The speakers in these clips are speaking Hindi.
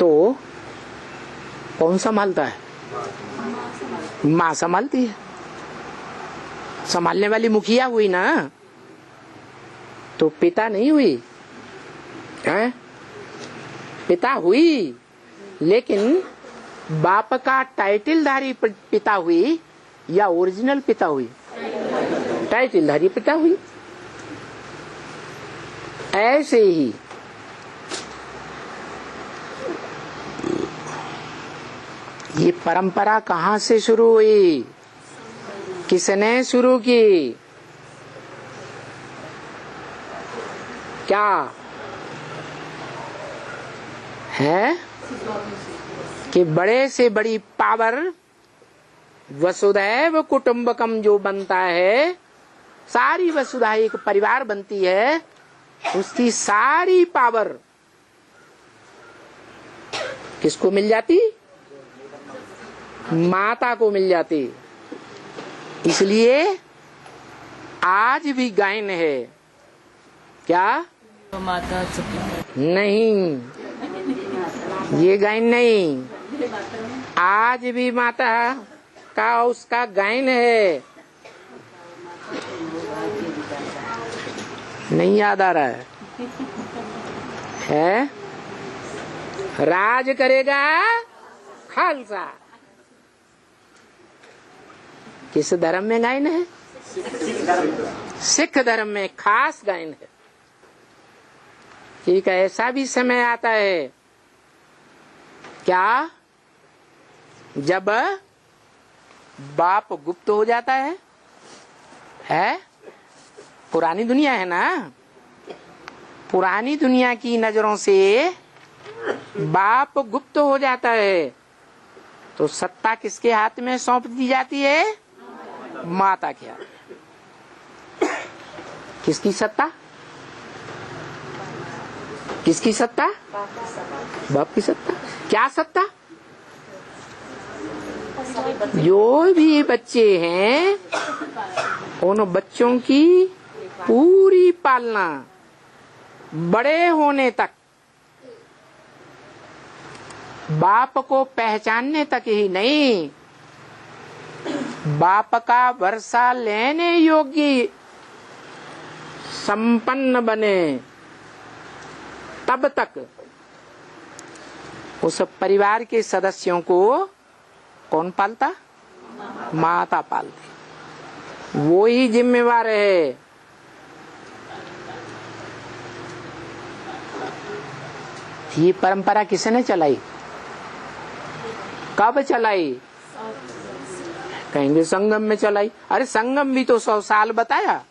तो कौन संभालता है? माँ संभालती है। संभालने वाली मुखिया हुई ना, तो पिता नहीं हुई है? पिता हुई, लेकिन बाप का टाइटलधारी पिता हुई या ओरिजिनल पिता हुई? टाइटलधारी पिता हुई। ऐसे ही ये परंपरा कहाँ से शुरू हुई? किसने शुरू की? क्या है कि बड़े से बड़ी पावर वसुधैव कुटुंबकम जो बनता है, सारी वसुधा एक परिवार बनती है, उसकी सारी पावर किसको मिल जाती? माता को मिल जाती। इसलिए आज भी गायन है। क्या? माता नहीं, ये गायन नहीं। आज भी माता का उसका गायन है। नहीं याद आ रहा है? राज करेगा खालसा। किस धर्म में गायन है? सिख धर्म में खास गायन है। ठीक है, ऐसा भी समय आता है क्या, जब बाप गुप्त हो जाता है? पुरानी दुनिया है ना, पुरानी दुनिया की नजरों से बाप गुप्त हो जाता है, तो सत्ता किसके हाथ में सौंप दी जाती है? माता के हाथ। किसकी सत्ता? किसकी सत्ता? बाप की सत्ता। क्या सत्ता? जो भी बच्चे हैं उन बच्चों की पूरी पालना बड़े होने तक, बाप को पहचानने तक ही नहीं, बाप का वर्षा लेने योग्य संपन्न बने तब तक उस परिवार के सदस्यों को कौन पालता? माता पालती। वो ही जिम्मेवार है। ये परंपरा किसने चलाई? कब चलाई? कहेंगे संगम में चलाई। अरे संगम भी तो 100 साल बताया।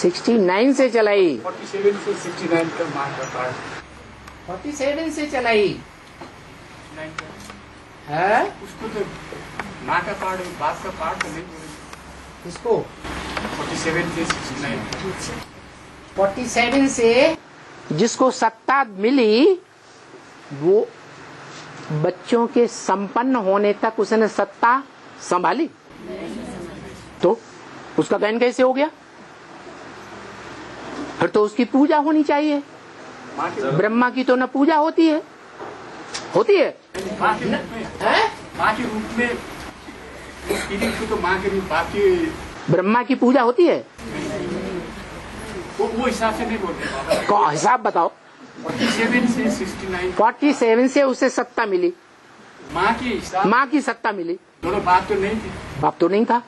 69 से चलाई। 47 से 69 का मार्क बता। 47 से चलाई है। उसको तो माँ का पार्ट, बाप का पार्ट तो नहीं बोले। इसको 47 से 69। 47 से जिसको सत्ता मिली, वो बच्चों के संपन्न होने तक उसने सत्ता संभाली, तो उसका गायन कैसे हो गया? फिर तो उसकी पूजा होनी चाहिए। ब्रह्मा की तो न पूजा होती है? होती है? माँ के रूप में तो माँ के रूप, बाप की ब्रह्मा की पूजा होती है? वो हिसाब से नहीं बोलते। कौन हिसाब बताओ? 47 से 69। 47 से उसे सत्ता मिली, माँ की सत्ता मिली। दोनों बाप तो नहीं थी। बाप तो नहीं था।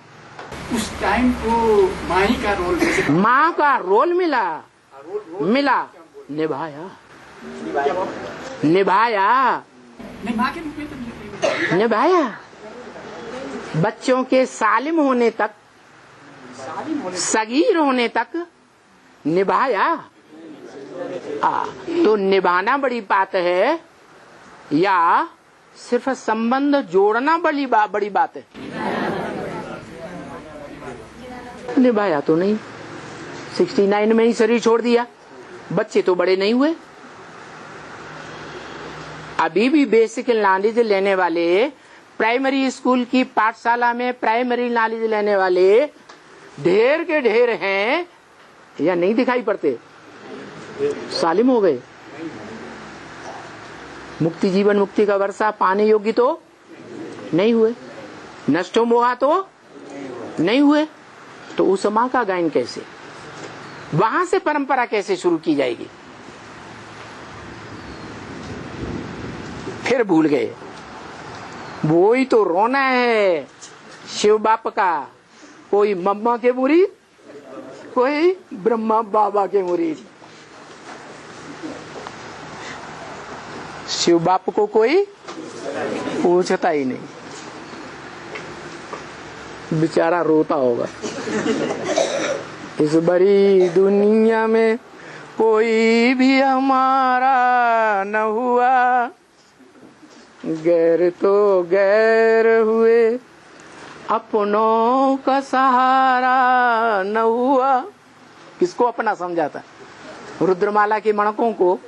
उस टाइम को माँ ही का रोल, माँ का रोल मिला, निभाया नहीं, माँ के रूप में तो निभाया। बच्चों के सालिम होने तक, सगीर होने तक निभाया। तो निभाना बड़ी बात है या सिर्फ संबंध जोड़ना बड़ी बात है? निभाया तो नहीं। 69 में ही शरीर छोड़ दिया। बच्चे तो बड़े नहीं हुए। अभी भी बेसिक नॉलेज लेने वाले, प्राइमरी स्कूल की पाठशाला में प्राइमरी नॉलेज लेने वाले ढेर के ढेर हैं या नहीं दिखाई पड़ते? सालिम हो गए। मुक्ति जीवन मुक्ति का वर्षा पाने योग्य तो नहीं हुए, नष्टो मोहा तो नहीं हुए। तो उस माँ का गायन कैसे, वहां से परंपरा कैसे शुरू की जाएगी? फिर भूल गए। वो ही तो रोना है शिव बाप का। कोई मम्मा के मुरीद, कोई ब्रह्मा बाबा के मुरीद। शिव बाप को कोई पूछता ही नहीं, बेचारा रोता होगा। इस बड़ी दुनिया में कोई भी हमारा न हुआ, गैर तो गैर हुए, अपनों का सहारा न हुआ। किसको अपना समझाता? रुद्रमाला के मणकों को,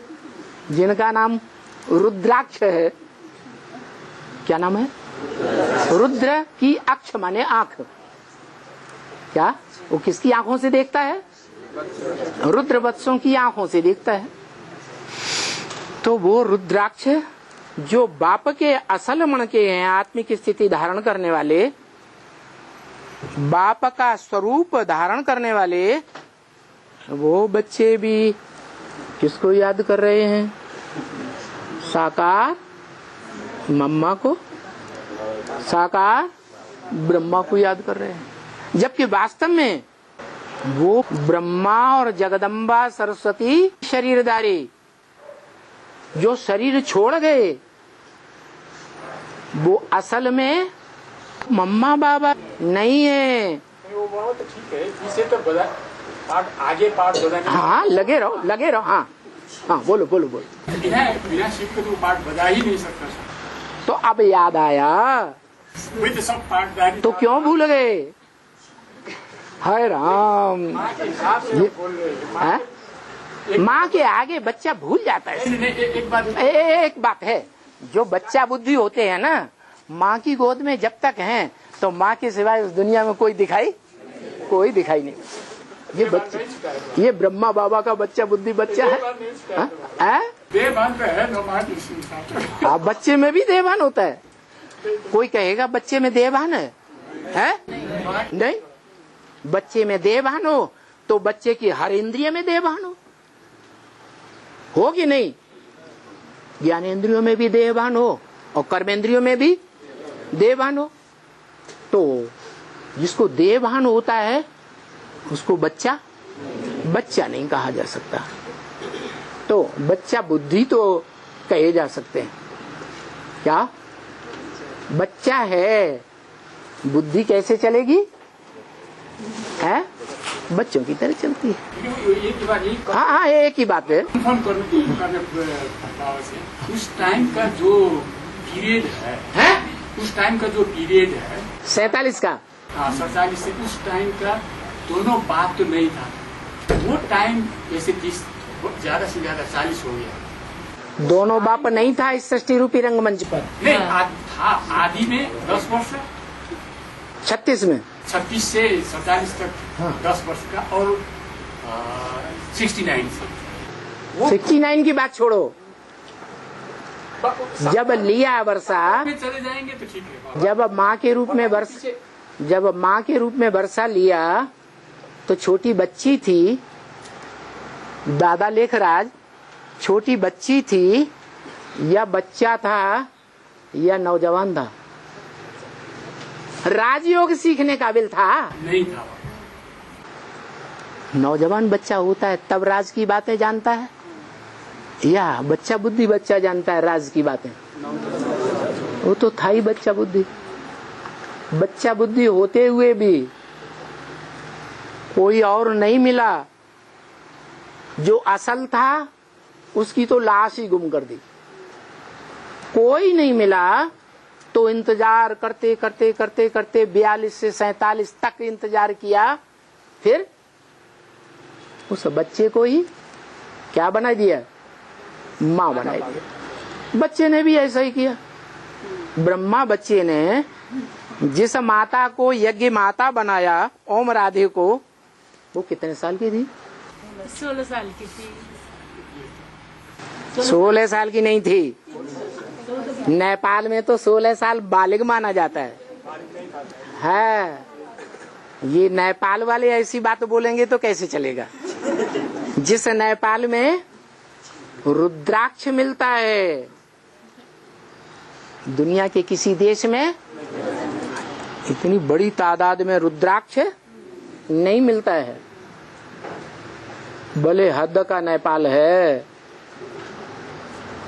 जिनका नाम रुद्राक्ष है। क्या नाम है? रुद्र की अक्ष माने आंख। क्या वो किसकी आंखों से देखता है? रुद्र वत्सों की आंखों से देखता है। तो वो रुद्राक्ष जो बाप के असल मन के हैं, आत्मिक स्थिति धारण करने वाले, बाप का स्वरूप धारण करने वाले, वो बच्चे भी किसको याद कर रहे हैं? साकार मम्मा को, साकार ब्रह्मा को याद कर रहे हैं। जबकि वास्तव में वो ब्रह्मा और जगदम्बा सरस्वती शरीरधारी जो शरीर छोड़ गए, वो असल में मम्मा बाबा नहीं है। वो तो ठीक है, इसे तो बता आगे पाठ बता। हाँ लगे रहो। हाँ हाँ बोलो। बिना शिव के तो पाठ बता ही नहीं सकता। तो अब याद आया, वही तो सब पाठदारी। तो क्यों भूल गए? हाय राम, माँ के आगे बच्चा भूल जाता है। एक बात है, जो बच्चा बुद्धि होते हैं ना, माँ की गोद में जब तक हैं तो माँ के सिवाय उस दुनिया में कोई दिखाई नहीं। ये ब्रह्मा बाबा का बच्चा बुद्धि बच्चा है। देवान तो है ना, बच्चे में भी देवान होता है। कोई कहेगा बच्चे में देवान है? नहीं, बच्चे में देवान हो तो बच्चे की हर इंद्रिय में देवान हो कि नहीं? ज्ञानेंद्रियों में भी देवान हो और कर्मेंद्रियों में भी देवान हो। तो जिसको देवान होता है उसको बच्चा नहीं कहा जा सकता। तो बच्चा बुद्धि तो कहे जा सकते हैं। क्या बच्चा है, बुद्धि कैसे चलेगी? है बच्चों की तरह चलती है। हाँ एक ही बात है। उस टाइम का जो पीरियड है, उस टाइम का जो पीरियड है 47 का, 47 से उस टाइम का दोनों बात तो नहीं था। वो टाइम जैसे 30 ज्यादा से ज्यादा 40 हो गया। दोनों बाप नहीं था इस सृष्टि रूपी रंगमंच पर। नहीं था, आदि में 10 वर्ष, 36 में 36 से 47 तक 10 वर्ष का, और 69 से 69 की बात छोड़ो। जब लिया वर्षा, चले जाएंगे तो ठीक है। जब माँ के रूप में वर्षा लिया तो छोटी बच्ची थी। दादा लेखराज छोटी बच्ची थी या बच्चा था या नौजवान था? राजयोग सीखने काबिल था? नहीं था। नौजवान बच्चा होता है तब राज की बातें जानता है, या बच्चा बुद्धि बच्चा जानता है राज की बातें? वो तो था ही बच्चा बुद्धि। बच्चा बुद्धि होते हुए भी कोई और नहीं मिला। जो असल था उसकी तो लाश ही गुम कर दी। कोई नहीं मिला तो इंतजार करते 42 से 47 तक इंतजार किया। फिर उस बच्चे को ही क्या बना दिया? माँ बना दिया। बच्चे ने भी ऐसा ही किया। ब्रह्मा बच्चे ने जिस माता को यज्ञ माता बनाया, ओम राधे को, वो कितने साल की थी? 16 साल की थी। 16 साल की नहीं थी। नेपाल में तो 16 साल बालिग माना जाता है। ये नेपाल वाले ऐसी बात बोलेंगे तो कैसे चलेगा। जिस नेपाल में रुद्राक्ष मिलता है, दुनिया के किसी देश में इतनी बड़ी तादाद में रुद्राक्ष नहीं मिलता है। भले हद का नेपाल है,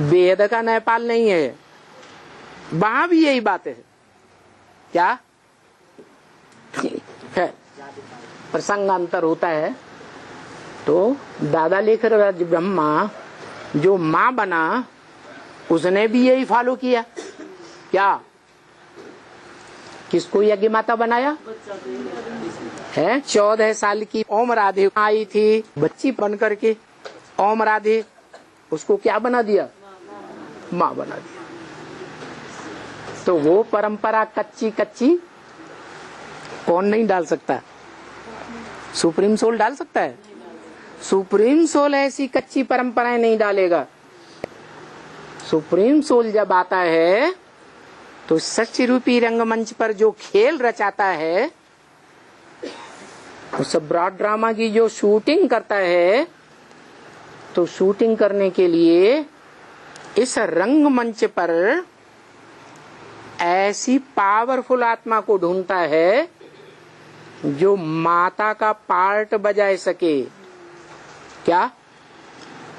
बेहद का नेपाल नहीं है। वहां भी यही बात है। क्या है, प्रसंगांतर होता है। तो दादा लेकर राज ब्रह्मा जो माँ बना, उसने भी यही फॉलो किया। क्या किसको यज्ञ माता बनाया है? 14 साल की ओम राधे आई थी बच्ची बन करके। ओम राधे उसको क्या बना दिया? माँ बना दिया। तो वो परंपरा कच्ची कच्ची कौन नहीं डाल सकता? सुप्रीम सोल डाल सकता है। सुप्रीम सोल ऐसी कच्ची परंपराएं नहीं डालेगा। सुप्रीम सोल जब आता है तो सच्ची रूपी रंगमंच पर जो खेल रचाता है, उस ब्रॉड ड्रामा की जो शूटिंग करता है, तो शूटिंग करने के लिए इस रंगमंच पर ऐसी पावरफुल आत्मा को ढूंढता है जो माता का पार्ट बजाए सके। क्या?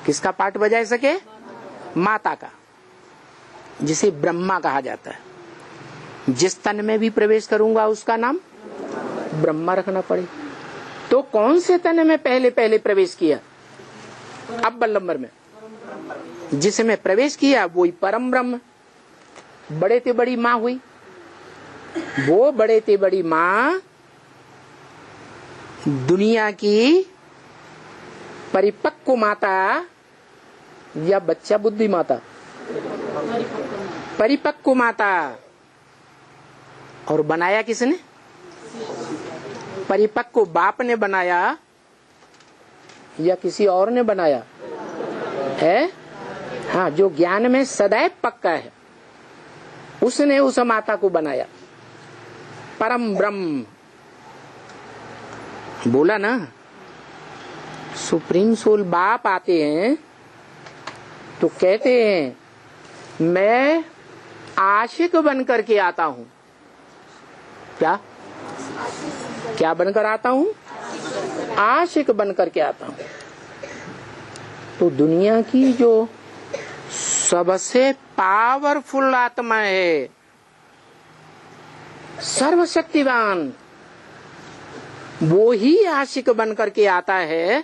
किसका पार्ट बजाए सके? माता का, जिसे ब्रह्मा कहा जाता है। जिस तन में भी प्रवेश करूंगा उसका नाम ब्रह्मा रखना पड़े। तो कौन से तन में पहले पहले प्रवेश किया? अब नंबर में जिसमें प्रवेश किया वही परम ब्रह्म। बड़े ते बड़ी माँ हुई। वो बड़े ते बड़ी माँ दुनिया की परिपक्व माता या बच्चा बुद्धि माता? परिपक्व माता। और बनाया किसने? परिपक्व बाप ने बनाया या किसी और ने बनाया है? हाँ, जो ज्ञान में सदैव पक्का है उसने उस माता को बनाया। परम ब्रह्म बोला ना। सुप्रीम सोल बाप आते हैं तो कहते हैं मैं आशिक बनकर के आता हूं। क्या क्या बनकर आता हूं? आशिक बनकर के आता हूं। तो दुनिया की जो सबसे पावरफुल आत्मा है, सर्वशक्तिवान, वो ही आशिक बनकर के आता है।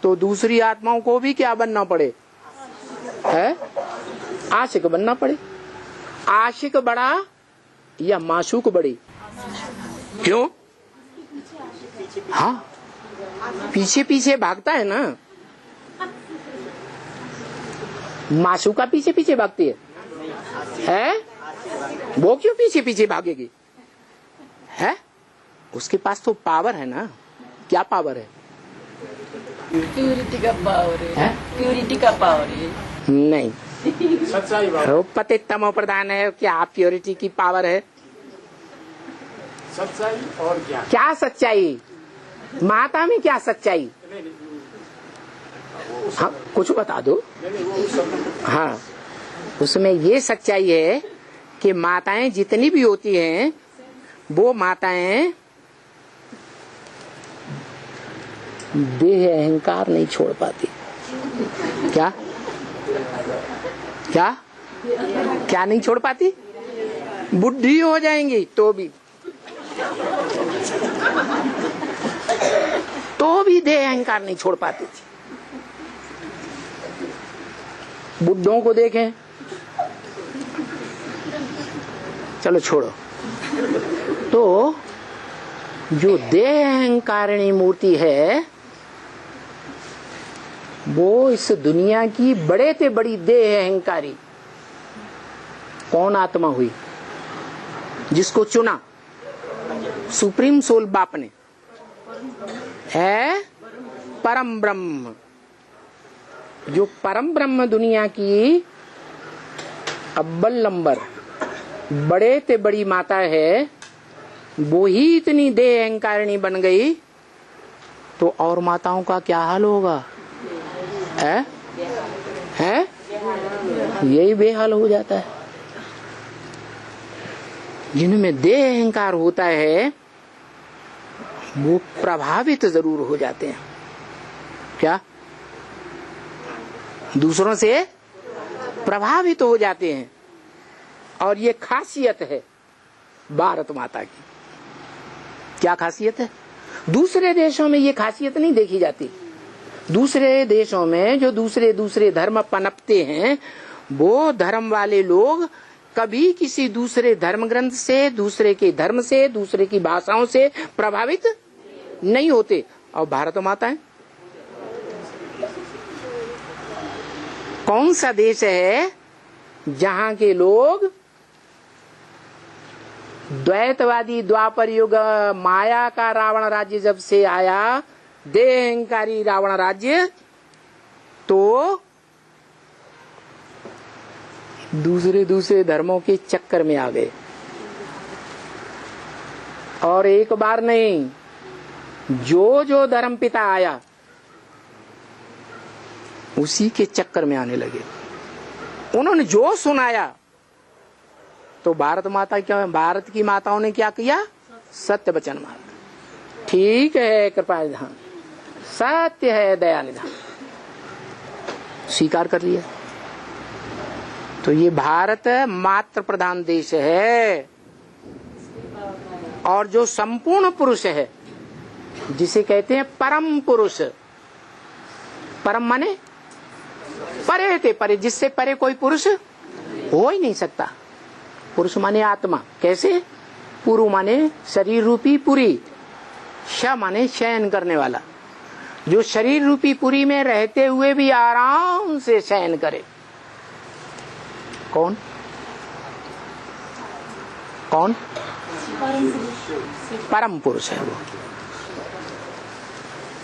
तो दूसरी आत्माओं को भी क्या बनना पड़े? है? आशिक बनना पड़े। आशिक बड़ा या माशूक बड़ी? क्यों? हाँ, पीछे पीछे भागता है ना। माशूका पीछे पीछे भागती है? वो क्यों पीछे पीछे भागेगी? है? उसके पास तो पावर है ना। क्या पावर है? प्यूरिटी का पावर है। प्यूरिटी का पावर है। नहीं, सच्चाई बात। पतित तमो प्रधान है। क्या प्योरिटी की पावर है? सच्चाई और ज्ञान। क्या सच्चाई? माता में क्या सच्चाई? हाँ, कुछ बता दो। हाँ, उसमें ये सच्चाई है कि माताएं जितनी भी होती हैं, वो माताएं देह अहंकार नहीं छोड़ पाती। क्या क्या क्या नहीं छोड़ पाती? बुढ़ी हो जाएंगी तो भी देह अहंकार नहीं छोड़ पाती थी। बुद्धों को देखें, चलो छोड़ो। तो जो देह अहंकारिणी मूर्ति है, वो इस दुनिया की बड़े से बड़ी देह अहंकारी कौन आत्मा हुई? जिसको चुना सुप्रीम सोल बाप ने, है परम ब्रह्म। जो परम ब्रह्म दुनिया की अव्वल नंबर बड़े ते बड़ी माता है, वो ही इतनी देह अहंकारिणी बन गई, तो और माताओं का क्या हाल होगा? है? यही बेहाल हो जाता है। जिनमें देह अहंकार होता है वो प्रभावित जरूर हो जाते हैं। क्या? दूसरों से प्रभावित हो जाते हैं। और ये खासियत है भारत माता की। क्या खासियत है? दूसरे देशों में ये खासियत नहीं देखी जाती। दूसरे देशों में जो दूसरे धर्म पनपते हैं, वो धर्म वाले लोग कभी किसी दूसरे धर्म ग्रंथ से, दूसरे के धर्म से, दूसरे की भाषाओं से प्रभावित नहीं होते। और भारत माता है, कौन सा देश है जहां के लोग द्वैतवादी द्वापर युग माया का रावण राज्य जब से आया, देह अहंकारी रावण राज्य, तो दूसरे धर्मों के चक्कर में आ गए। और एक बार नहीं, जो धर्म पिता आया उसी के चक्कर में आने लगे। उन्होंने जो सुनाया, तो भारत की माताओं ने क्या किया? सत्य वचन मार्ग। ठीक है, कृपा निधान, सत्य है, दया निधान, स्वीकार कर लिया। तो ये भारत मातृ प्रधान देश है। और जो संपूर्ण पुरुष है, जिसे कहते हैं परम पुरुष, परम माने परे ते परे, जिससे परे कोई पुरुष हो ही नहीं सकता। पुरुष माने आत्मा। कैसे? पुरु माने शरीर रूपी पुरी, श माने शयन करने वाला, जो शरीर रूपी पुरी में रहते हुए भी आराम से शयन करे। कौन? परम पुरुष है वो।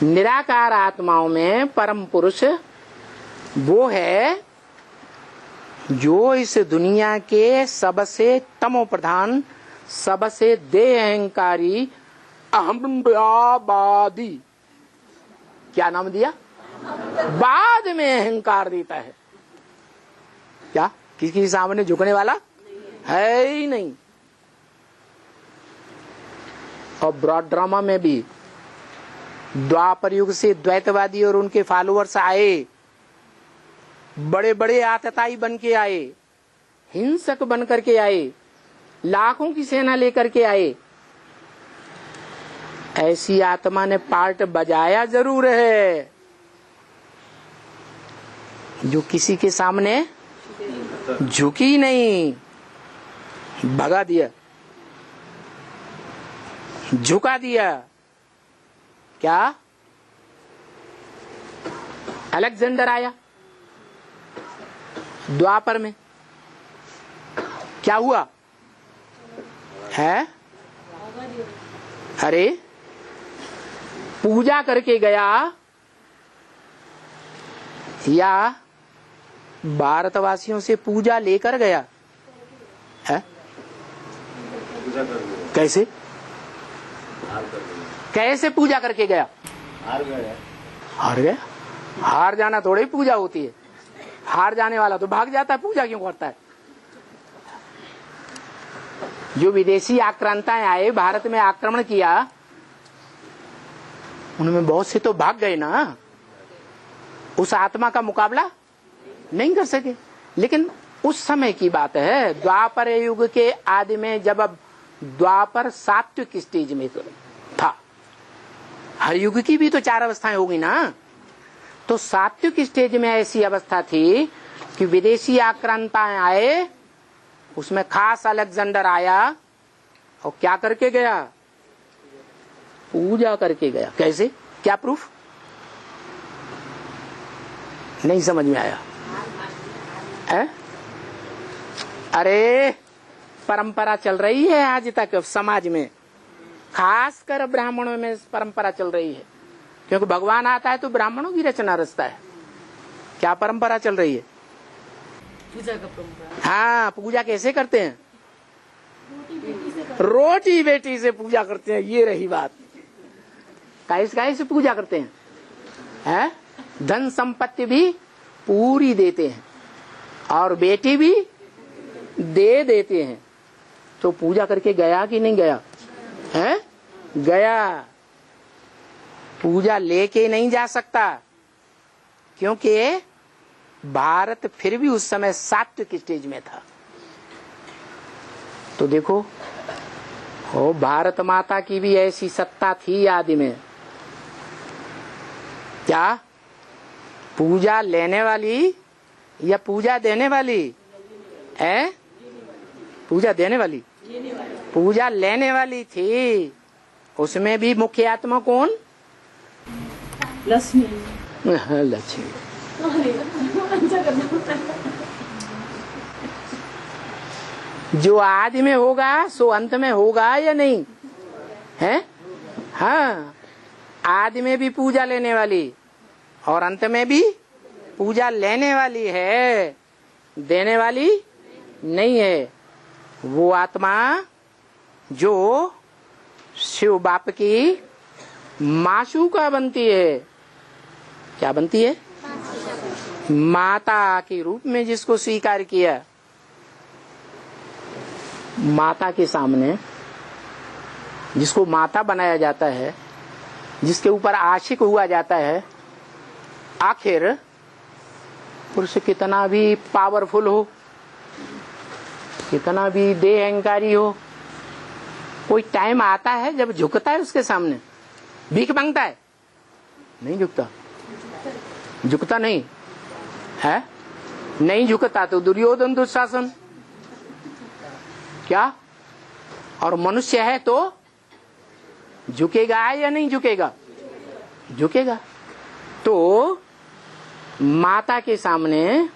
निराकार आत्माओं में परम पुरुष वो है जो इस दुनिया के सबसे तमो प्रधान, सबसे देह अहंकारी, अहंवादी, क्या नाम दिया? बाद में अहंकार देता है। क्या किसी सामने झुकने वाला है ही नहीं। और ब्रॉड ड्रामा में भी द्वापर युग से द्वैतवादी और उनके फॉलोअर्स आए, बड़े बड़े आतताई बन के आए, हिंसक बन करके आए, लाखों की सेना लेकर के आए। ऐसी आत्मा ने पार्ट बजाया जरूर है, जो किसी के सामने झुकी नहीं, भगा दिया, झुका दिया। क्या? अलेक्जेंडर आया द्वापर में, क्या हुआ है? अरे पूजा करके गया या भारतवासियों से पूजा लेकर गया है? कैसे पूजा करके गया? हार गया। हार जाना थोड़ी ही पूजा होती है। हार जाने वाला तो भाग जाता है, पूजा क्यों करता है? जो विदेशी आक्रांताएं आए, भारत में आक्रमण किया, उनमें बहुत से तो भाग गए ना, उस आत्मा का मुकाबला नहीं कर सके। लेकिन उस समय की बात है, द्वापर युग के आदि में, जब अब द्वापर सात्विक स्टेज में था। हर युग की भी तो 4 अवस्थाएं होगी ना। तो सात्विक स्टेज में ऐसी अवस्था थी कि विदेशी आक्रांताएं आए, उसमें खास अलेक्जेंडर आया और क्या करके गया? पूजा करके गया। कैसे? क्या प्रूफ? नहीं समझ में आया है? अरे परंपरा चल रही है आज तक समाज में, खासकर ब्राह्मणों में परंपरा चल रही है, क्योंकि भगवान आता है तो ब्राह्मणों की रचना रचता है। क्या परंपरा चल रही है? पूजा का परंपरा। हाँ, पूजा कैसे करते हैं? रोटी बेटी से पूजा करते हैं। ये रही बात। कैसे पूजा करते हैं? है? धन संपत्ति भी पूरी देते हैं और बेटी भी दे देते हैं। तो पूजा करके गया कि नहीं गया? है? गया। पूजा लेके नहीं जा सकता, क्योंकि भारत फिर भी उस समय सात्विक स्टेज में था। तो देखो, ओ भारत माता की भी ऐसी सत्ता थी आदि में। क्या? पूजा लेने वाली या पूजा देने वाली? है? पूजा देने वाली, पूजा लेने वाली थी। उसमें भी मुख्य आत्मा कौन? लक्ष्मी। लक्ष्मी। जो आदि में होगा सो अंत में होगा या नहीं? है? हाँ, आदि में भी पूजा लेने वाली और अंत में भी पूजा लेने वाली है, देने वाली नहीं है। वो आत्मा जो शिव बाप की माशूका बनती है। क्या बनती है? माता के रूप में जिसको स्वीकार किया। माता के सामने जिसको माता बनाया जाता है, जिसके ऊपर आशिक हुआ जाता है, आखिर पुरुष कितना भी पावरफुल हो, कितना भी देह अहंकारी हो, कोई टाइम आता है जब झुकता है उसके सामने, भीख मांगता है? नहीं झुकता। झुकता नहीं है? नहीं झुकता तो दुर्योधन दुशासन क्या? और मनुष्य है तो झुकेगा या नहीं झुकेगा? झुकेगा। तो माता के सामने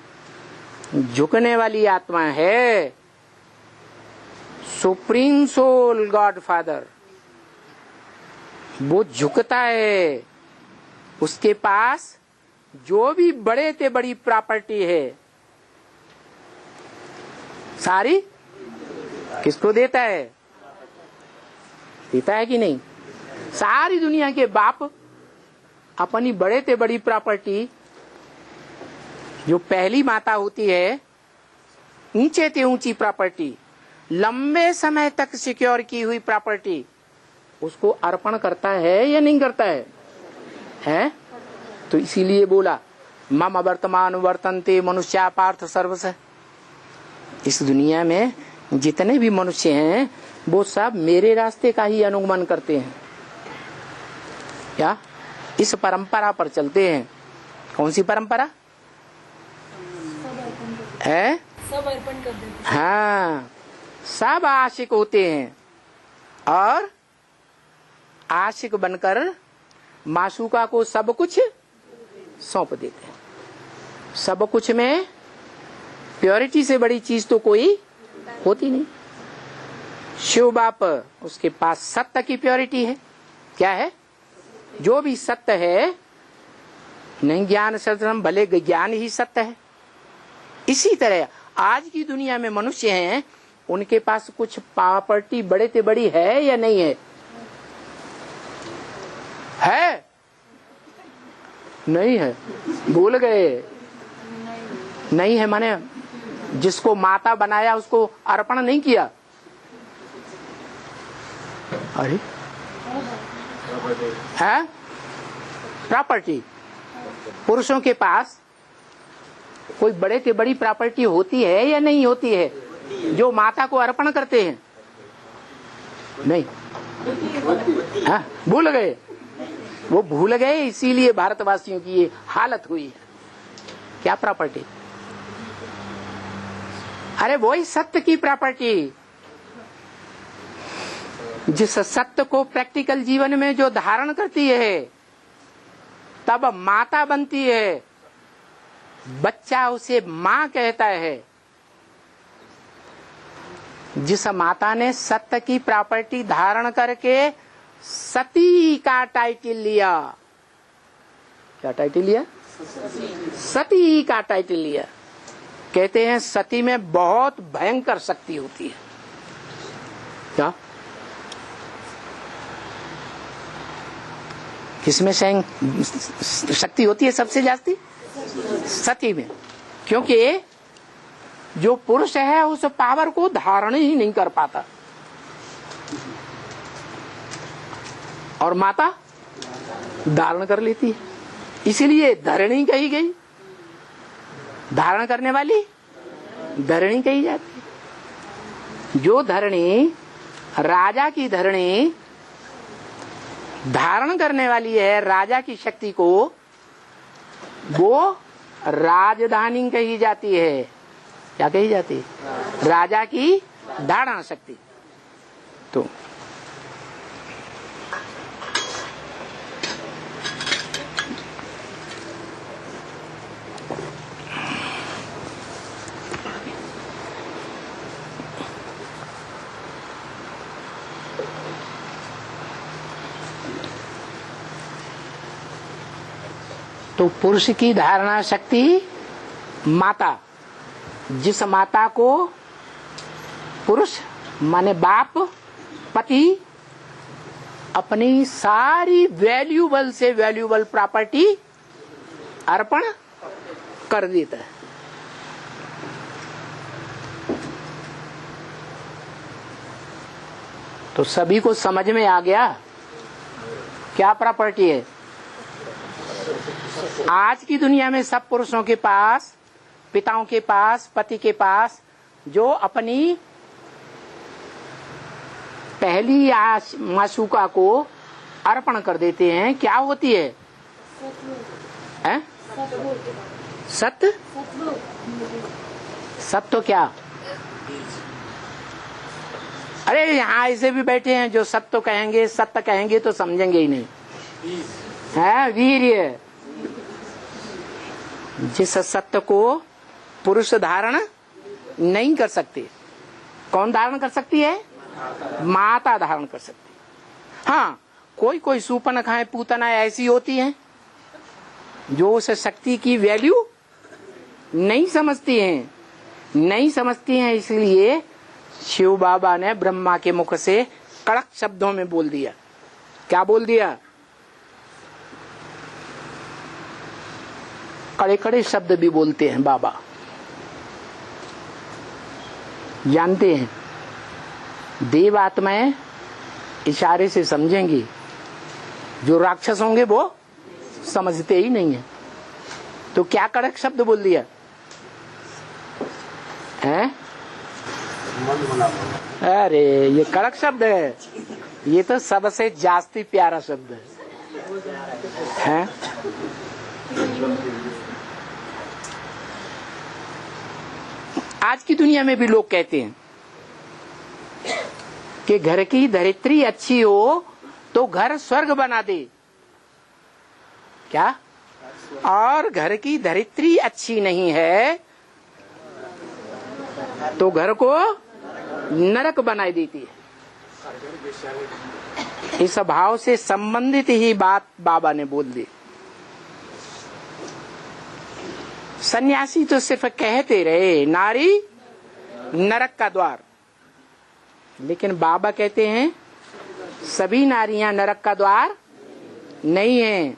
झुकने वाली आत्मा है सुप्रीम सोल गॉड फादर। वो झुकता है। उसके पास जो भी बड़े से बड़ी प्रॉपर्टी है सारी किसको देता है? देता है कि नहीं? सारी दुनिया के बाप अपनी बड़े से बड़ी प्रॉपर्टी, जो पहली माता होती है, ऊंचे से ऊंची प्रॉपर्टी, लंबे समय तक सिक्योर की हुई प्रॉपर्टी, उसको अर्पण करता है या नहीं करता है? हैं? तो इसीलिए बोला मम वर्तमान वर्तन्ते मनुष्या पार्थ सर्वस। इस दुनिया में जितने भी मनुष्य हैं वो सब मेरे रास्ते का ही अनुगमन करते हैं। क्या? इस परंपरा पर चलते हैं। कौन सी परंपरा है? सब अर्पण कर देते। हाँ, सब आशिक होते हैं और आशिक बनकर माशूका को सब कुछ सौंप देते हैं। सब कुछ में प्योरिटी से बड़ी चीज तो कोई होती नहीं। शिव बाप, उसके पास सत्य की प्योरिटी है। क्या है? जो भी सत्य है, नहीं ज्ञान सत्यम, भले ज्ञान ही सत्य है। इसी तरह आज की दुनिया में मनुष्य हैं, उनके पास कुछ प्रॉपर्टी बड़े से बड़ी है या नहीं है? है? नहीं है। भूल गए? नहीं है माने जिसको माता बनाया उसको अर्पण नहीं किया। अरे है प्रॉपर्टी। पुरुषों के पास कोई बड़े से बड़ी प्रॉपर्टी होती है या नहीं होती है, जो माता को अर्पण करते हैं? नहीं। हाँ, भूल गए। वो भूल गए, इसीलिए भारतवासियों की ये हालत हुई है। क्या प्रॉपर्टी? अरे वही सत्य की प्रॉपर्टी। जिस सत्य को प्रैक्टिकल जीवन में जो धारण करती है, तब माता बनती है। बच्चा उसे माँ कहता है। जिस माता ने सत्य की प्रॉपर्टी धारण करके सती का टाइटल लिया। क्या टाइटल लिया? सती का टाइटल लिया। कहते हैं सती में बहुत भयंकर शक्ति होती है। क्या? किसमें शक्ति होती है सबसे जास्ती? सती में। क्योंकि जो पुरुष है उस पावर को धारण ही नहीं कर पाता, और माता धारण कर लेती है, इसीलिए धरणी कही गई। धारण करने वाली धरणी कही जाती है। जो धरणी, राजा की धरणी धारण करने वाली है राजा की शक्ति को, वो राजधानी कही जाती है। क्या कही जाती है? राजा की धारण शक्ति। तो पुरुष की धारणा शक्ति माता, जिस माता को पुरुष माने बाप, पति अपनी सारी वैल्यूबल से वैल्यूबल प्रॉपर्टी अर्पण कर देता है। तो सभी को समझ में आ गया क्या प्रॉपर्टी है। आज की दुनिया में सब पुरुषों के पास, पिताओं के पास, पति के पास जो अपनी पहली मासूका को अर्पण कर देते हैं, क्या होती है? सत्य। सत्य तो क्या? अरे यहाँ ऐसे भी बैठे हैं जो सत्य कहेंगे, सत्य कहेंगे तो समझेंगे ही नहीं। है वीर्य। जिस सत्य को पुरुष धारण नहीं कर सकते, कौन धारण कर सकती है? माता धारण कर सकती है। हाँ, कोई कोई सूपनखाएं, पूतना ऐसी होती हैं जो उस शक्ति की वैल्यू नहीं समझती हैं, इसलिए शिव बाबा ने ब्रह्मा के मुख से कड़क शब्दों में बोल दिया। क्या बोल दिया? कड़े कड़े शब्द भी बोलते हैं बाबा, जानते हैं। देव आत्माएं इशारे से समझेंगी, जो राक्षस होंगे वो समझते ही नहीं है। तो क्या कड़क शब्द बोल दिया है? अरे ये कड़क शब्द है, ये तो सबसे जास्ती प्यारा शब्द है। आज की दुनिया में भी लोग कहते हैं कि घर की धरित्री अच्छी हो तो घर स्वर्ग बना दे। क्या? और घर की धरित्री अच्छी नहीं है तो घर को नरक बनाई देती है। इस भाव से संबंधित ही बात बाबा ने बोल दी। सन्यासी तो सिर्फ कहते रहे नारी नरक का द्वार, लेकिन बाबा कहते हैं सभी नारियां नरक का द्वार नहीं है।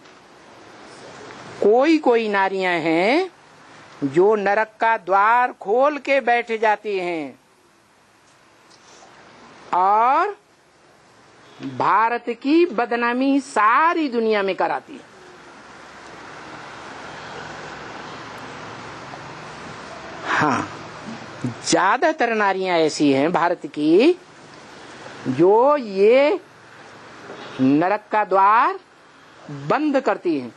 कोई कोई नारियां हैं जो नरक का द्वार खोल के बैठ जाती हैं और भारत की बदनामी सारी दुनिया में कराती है। हाँ, ज्यादातर नारियां ऐसी हैं भारत की जो ये नरक का द्वार बंद करती हैं,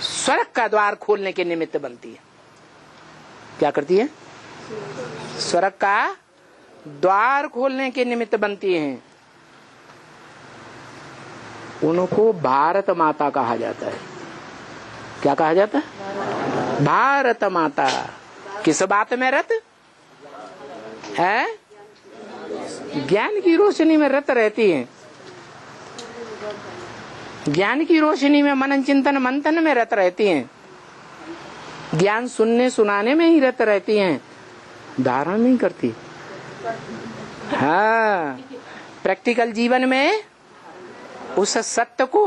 स्वर्ग का द्वार खोलने के निमित्त बनती है। क्या करती है? स्वर्ग का द्वार खोलने के निमित्त बनती हैं। उनको भारत माता कहा जाता है। क्या कहा जाता है? भारत माता। किस बात में रत है? ज्ञान की रोशनी में रत रहती हैं। ज्ञान की रोशनी में मनन चिंतन मंथन में रत रहती हैं, ज्ञान सुनने सुनाने में ही रत रहती हैं, धारण नहीं करती। हाँ, प्रैक्टिकल जीवन में उस सत्य को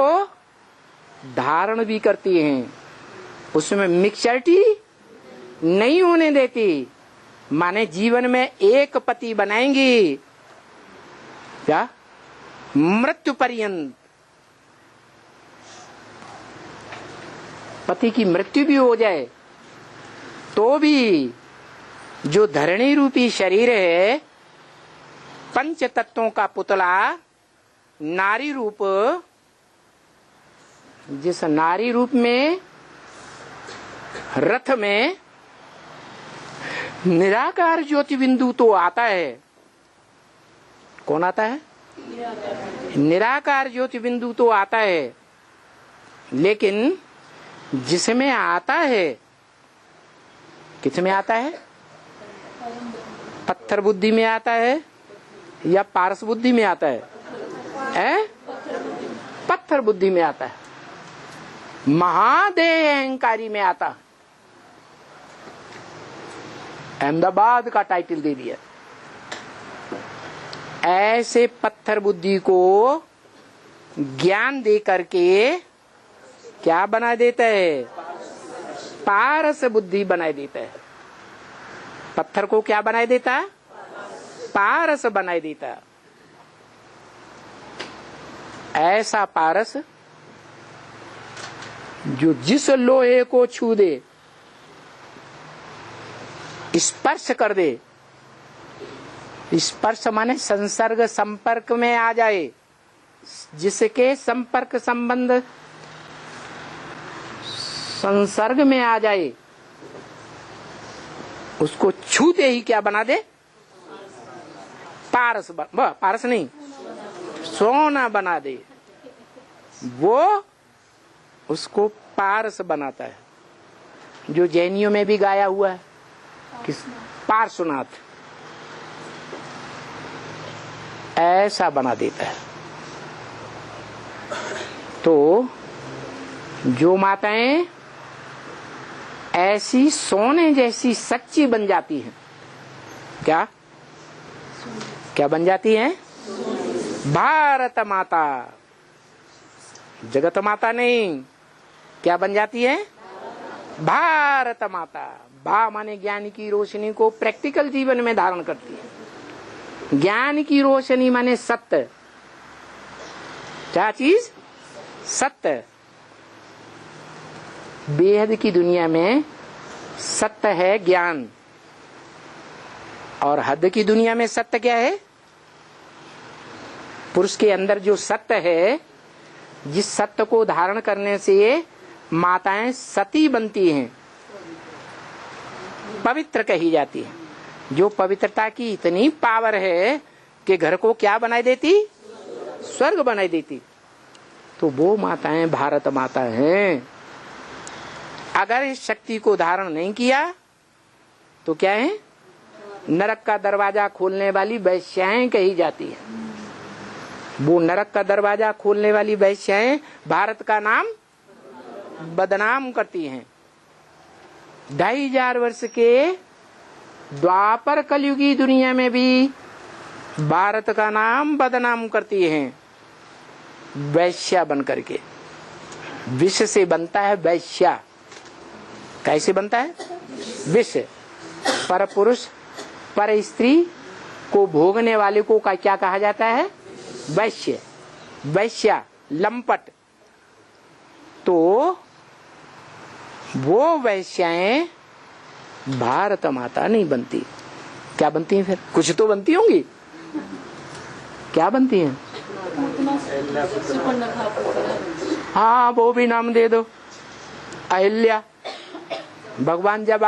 धारण भी करती हैं, उसमें मिक्सचरिटी नहीं होने देती। माने जीवन में एक पति बनाएंगी, क्या मृत्यु पर्यंत, पति की मृत्यु भी हो जाए तो भी जो धरणी रूपी शरीर है, पंच तत्वों का पुतला, नारी रूप, जिस नारी रूप में रथ में निराकार ज्योति बिंदु तो आता है। कौन आता है? निराकार ज्योति बिंदु तो आता है, लेकिन जिसमें आता है, किसमें आता है? पत्थर बुद्धि में आता है या पारस बुद्धि में आता है? पत्थर बुद्धि में आता है, महादेह अहंकारी में आता है। अहमदाबाद का टाइटल दे दिया। ऐसे पत्थर बुद्धि को ज्ञान दे करके क्या बना देता है? पारस बुद्धि बना देता है। पत्थर को क्या बना देता है? पारस बना देता है। ऐसा पारस जो जिस लोहे को छू दे, स्पर्श कर दे, स्पर्श माने संसर्ग संपर्क में आ जाए, जिसके संपर्क संबंध संसर्ग में आ जाए, उसको छूते ही क्या बना दे? पारस पारस नहीं, सोना बना दे। वो उसको पारस बनाता है, जो जैनियों में भी गाया हुआ है, किस पार्श्वनाथ, ऐसा बना देता है। तो जो माताएं ऐसी सोने जैसी सच्ची बन जाती हैं, क्या क्या बन जाती हैं? भारत माता, जगत माता नहीं, क्या बन जाती है? भारत माता। भा माने ज्ञान की रोशनी को प्रैक्टिकल जीवन में धारण करती है। ज्ञान की रोशनी माने सत्य, क्या चीज? सत्य। बेहद की दुनिया में सत्य है ज्ञान, और हद की दुनिया में सत्य क्या है? पुरुष के अंदर जो सत्य है, जिस सत्य को धारण करने से माताएं सती बनती हैं, पवित्र कही जाती है। जो पवित्रता की इतनी पावर है कि घर को क्या बनाई देती? स्वर्ग बनाई देती। तो वो माताएं भारत माता हैं। अगर इस शक्ति को धारण नहीं किया तो क्या है? नरक का दरवाजा खोलने वाली वैश्याएं कही जाती है। वो नरक का दरवाजा खोलने वाली वैश्याएं भारत का नाम बदनाम करती हैं। 2500 वर्ष के द्वापर कलयुगी दुनिया में भी भारत का नाम बदनाम करती हैं, वैश्या बन करके। विष से बनता है वैश्या। कैसे बनता है? विष। पर पुरुष पर स्त्री को भोगने वाले को क्या कहा जाता है? वैश्य, वैश्या, लंपट। तो वो वैश्याएं भारत माता नहीं बनती। क्या बनती हैं फिर? कुछ तो बनती होंगी। क्या बनती हैं? हाँ, वो भी नाम दे दो, अहिल्या। भगवान जब